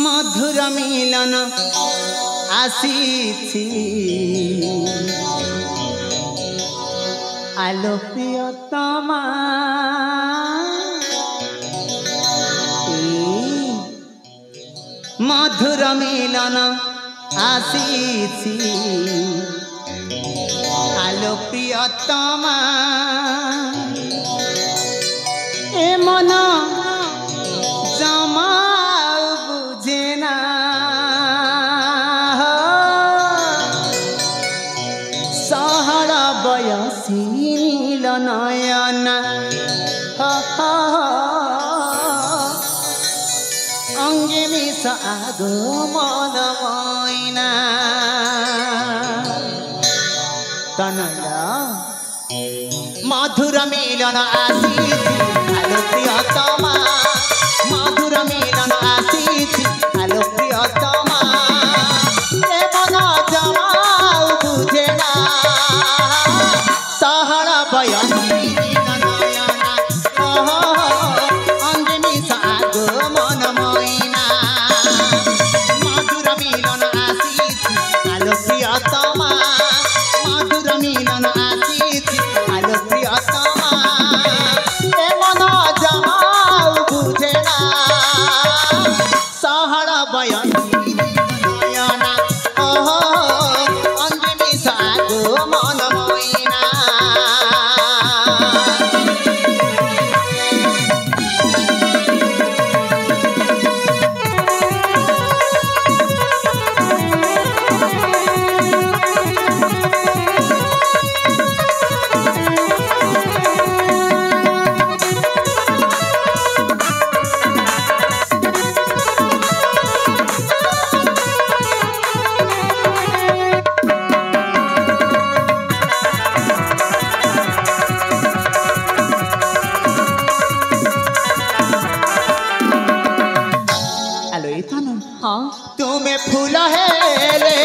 मधुर मिलन आसी आलो प्रियतमा मधुर मिलन आसी आलो प्रियतमा ए मन जमा बुझेना सहर बयसी नयन अंगे मिस आगो मन मैना तनला मधुर मिलन आसी आलो प्रियतमा मधुर मिलन आसी आलो प्रियतमा ए मन जमा बुझेना सहर बयसी नयना अंगे मिस आगो मन मैना मधुर मिलन आसी आलो प्रियतमा मधुर मिलन आसी आलो प्रियतमा ए मन जमा बुझेना सहर बयसी नयना अंगे मिस आगो मन मैना तुम्हें फूल है ले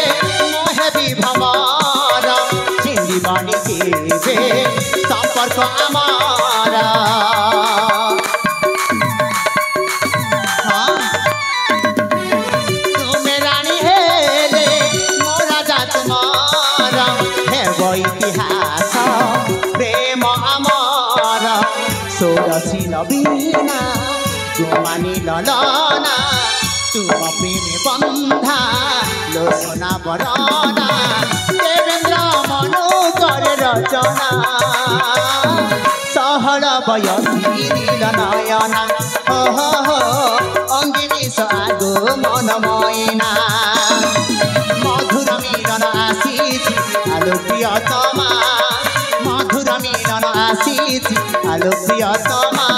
मोहे भी भमारा चिंदी बानी के संपर्क हमारा तुम्हें रानी है ले मोरा जा तुम्हारा है वो इतिहास प्रेम हमारा सोरसी नबीना तुमानी ललना तुम प्रेमे बंधा लोचना बरना देवेंद्र मनु करे रचना सहर बयसी नयना अंगे मिस आगो मन मैना मधुर मिलन आसी आलो प्रियतमा मधुर मिलन आसी आलो प्रियतमा